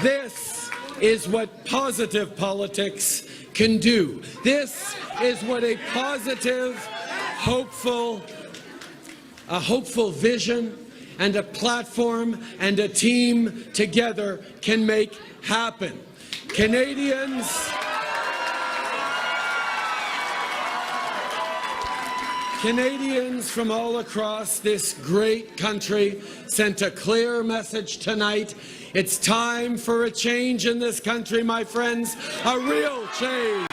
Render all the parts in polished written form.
This is what positive politics can do. This is what a positive, hopeful vision and a Platform and a team together can make happen. Canadians from all across this great country sent a clear message tonight. It's time for a change in this country, my friends, a real change.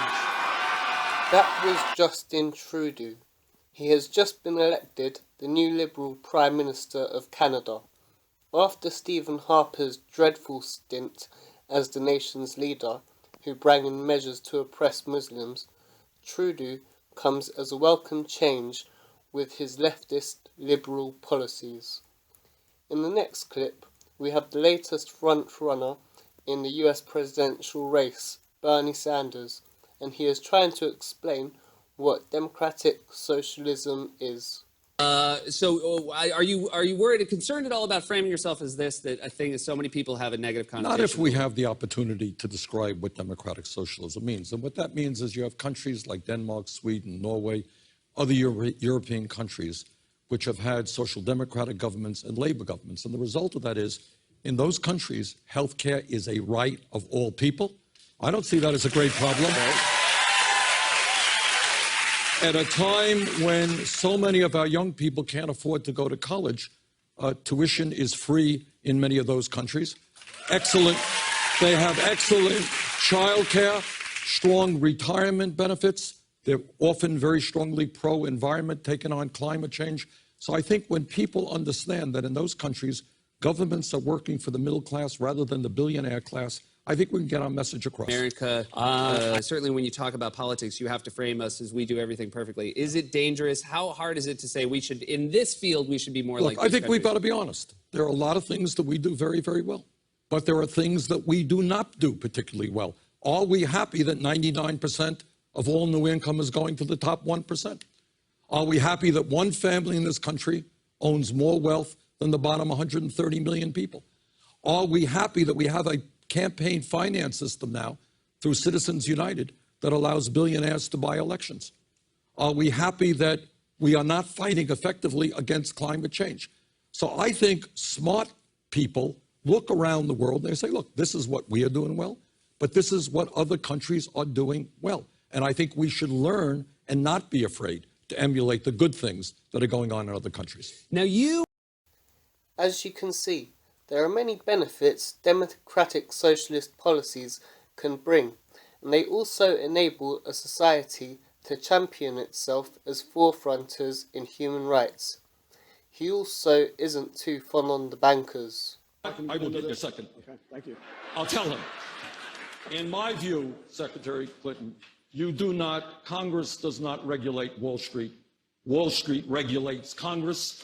That was Justin Trudeau. He has just been elected the new Liberal Prime Minister of Canada. After Stephen Harper's dreadful stint as the nation's leader, who brought in measures to oppress Muslims, Trudeau comes as a welcome change with his leftist liberal policies. In the next clip, we have the latest front-runner in the US presidential race, Bernie Sanders, and he is trying to explain what democratic socialism is. So are you worried or concerned at all about framing yourself as this, that I think that so many people have a negative connotation? Not if we have the opportunity to describe what democratic socialism means. And what that means is you have countries like Denmark, Sweden, Norway, other European countries which have had social democratic governments and labor governments. And the result of that is, in those countries, health care is a right of all people. I don't see that as a great problem. At a time when so many of our young people can't afford to go to college, tuition is free in many of those countries. They have excellent child care, strong retirement benefits. They're often very strongly pro-environment, taking on climate change. So I think when people understand that in those countries, governments are working for the middle class rather than the billionaire class, I think we can get our message across. America, certainly when you talk about politics, you have to frame us as we do everything perfectly. Is it dangerous? How hard is it to say we should, in this field, we should be more like these I think we've got countries? to be honest. There are a lot of things that we do very, very well. But there are things that we do not do particularly well. Are we happy that 99% of all new income is going to the top 1%? Are we happy that one family in this country owns more wealth than the bottom 130 million people? Are we happy that we have a campaign finance system now through Citizens United that allows billionaires to buy elections? Are we happy that we are not fighting effectively against climate change? So I think smart people look around the world and they say, look, this is what we are doing well, but this is what other countries are doing well. And I think we should learn and not be afraid to emulate the good things that are going on in other countries. Now As you can see, there are many benefits democratic socialist policies can bring, and they also enable a society to champion itself as forefronters in human rights. He also isn't too fond on the bankers. I will get you a second. Okay, thank you. I'll tell him. In my view, Secretary Clinton, Congress does not regulate Wall Street. Wall Street regulates Congress.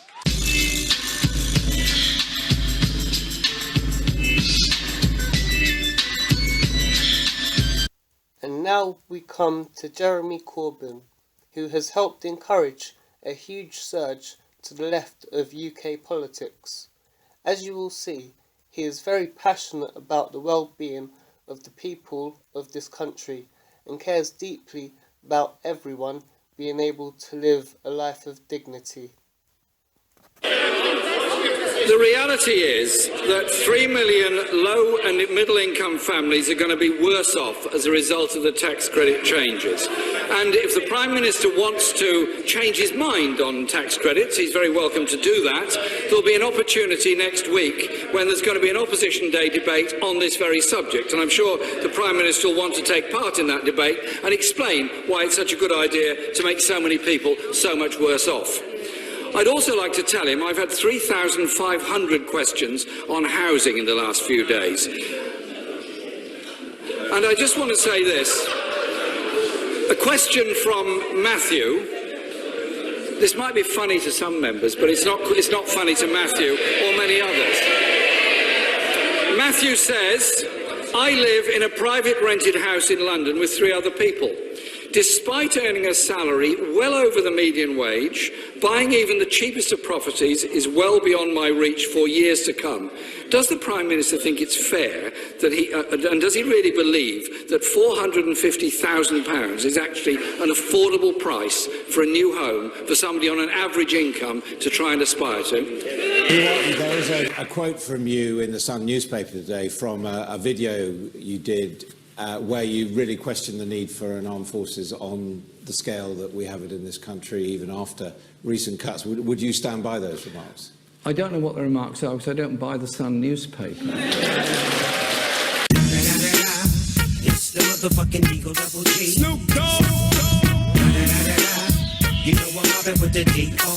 And now we come to Jeremy Corbyn, who has helped encourage a huge surge to the left of UK politics. As you will see, he is very passionate about the well-being of the people of this country and cares deeply about everyone being able to live a life of dignity. The reality is that 3 million low and middle income families are going to be worse off as a result of the tax credit changes. And if the Prime Minister wants to change his mind on tax credits, he's very welcome to do that. There'll be an opportunity next week when there's going to be an Opposition Day debate on this very subject. And I'm sure the Prime Minister will want to take part in that debate and explain why it's such a good idea to make so many people so much worse off. I'd also like to tell him I've had 3,500 questions on housing in the last few days. And I just want to say this. A question from Matthew. This might be funny to some members, but it's not funny to Matthew or many others. Matthew says, I live in a private rented house in London with 3 other people. Despite earning a salary well over the median wage, Buying even the cheapest of properties is well beyond my reach for years to come. Does the Prime Minister think it's fair that and does he really believe that £450,000 is actually an affordable price for a new home for somebody on an average income to try and aspire to? There is a quote from you in the Sun newspaper today from a video you did where you really question the need for an armed forces on the scale that we have it in this country, even after recent cuts. Would you stand by those remarks? I don't know what the remarks are because I don't buy the Sun newspaper. It's the motherfucking Eagle Double G. Snoop Dogg! You know I'm mobbing with the D.O.